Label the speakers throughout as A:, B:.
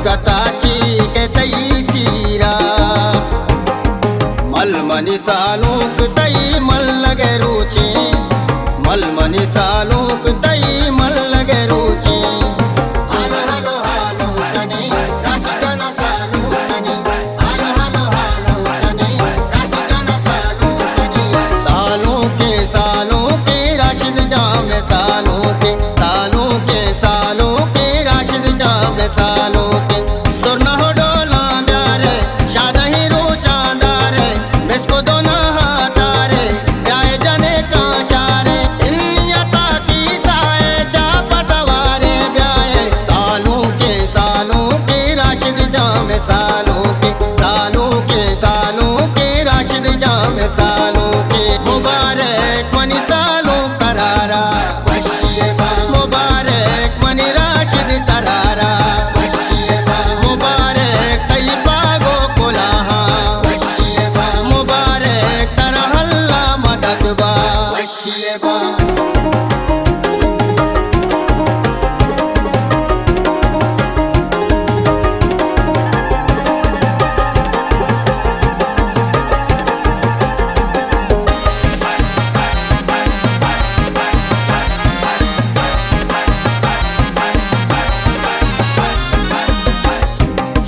A: गताची के तई सीरा मलमनी सालूक तई मल लगे रुचि मलमनी सालूक तई मल लगे रुचि सालों के राशिद जामे सालों के सालों के राशिद जामे सालों के सुरना हो डोला ब्यारे शादही रो चांदारे मिसको दोना हाथारे ब्याए जाने का शारे इन्नियता की साए जा पसवारे ब्याए सालों के राशिद जामे सालों के राशिद जामे सालों के मुबारक मनी सालों करारा मुबारक मनी राशिद तरारा मुबारक तई पागो कोलाहा मुबारक तरहल्ला मददबा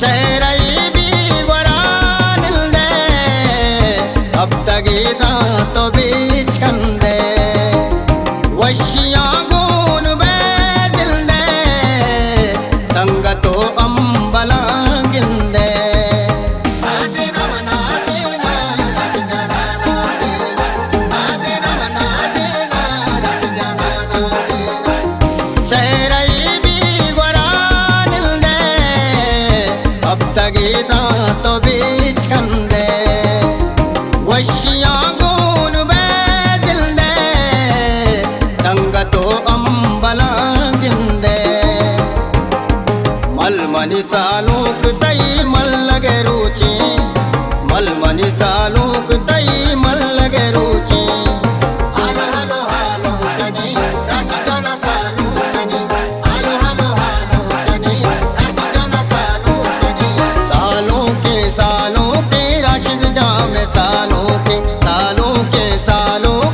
A: सहरई भी वरानिल दे अब तगीदा तो बीच कंदे वशिया गुन बेजिल दे संगतो अंबला गिंदे सहरई भी वरानिल दे अब तगीदा तो बीच कंदे वशिया गुन बेजिल दे संगतो अंबला गिंदे मलमनी सालूक तई मल लगे रुचि मलमनी सालूक तई मल लगे रुचि सालों के राशिद जामे सालों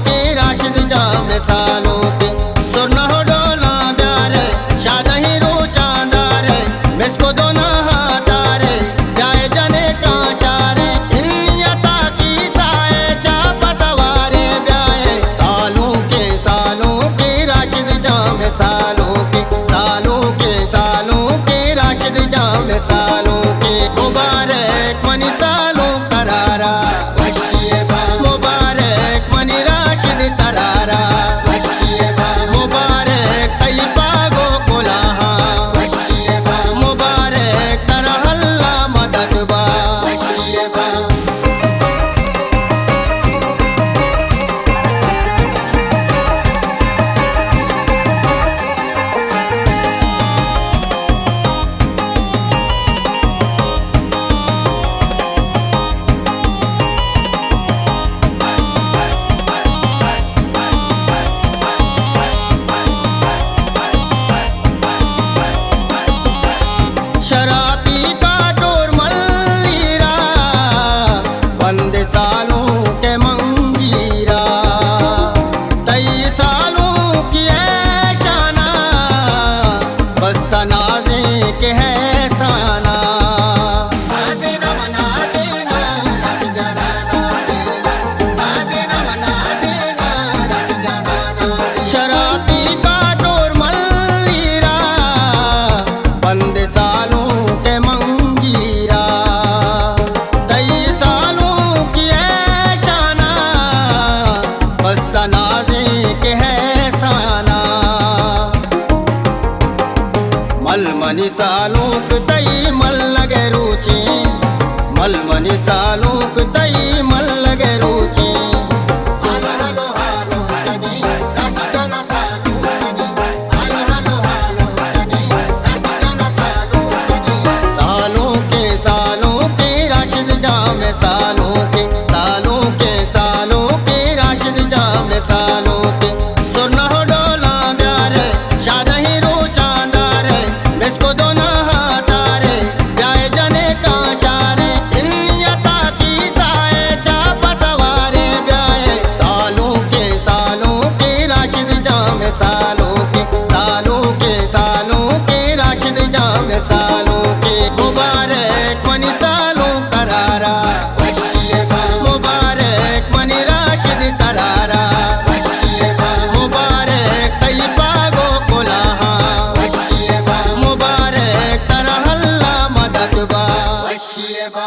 A: के राशिद जामे सालों के सुरना हो डोला ब्यारे शादही रो चांदारे मिसको दोना हाथारे ब्याए जाने का शारे इन्नियता की साए जा पसवारे ब्याए सालों के राशिद जामे सालों के राशिद जामे सालों के मुबारक मनी सालों करारा मुबारक मनी राशिद तरारा मुबारक तई पागो कोलाहा मुबारक तरहल्ला मददबा शराबी का टोर मल्लीरा बंदे सालों के मंगीरा तई सालों की है शाना बस तनाज़े के है साना शराबी का टोर मल्लीरा बंदे सालों के मंगीरा तई सालों की है शाना बस तनाज़े के है साना मलमनी सालूक तई मल लगे रुचि मलमनी सालूक तई मल लगे रुचि सालों के राशिद जामे सालों के राशिद जामे सालों के सुरना हो डोला ब्यारे शादही रो चांदारे मिसको दोना हाथारे बा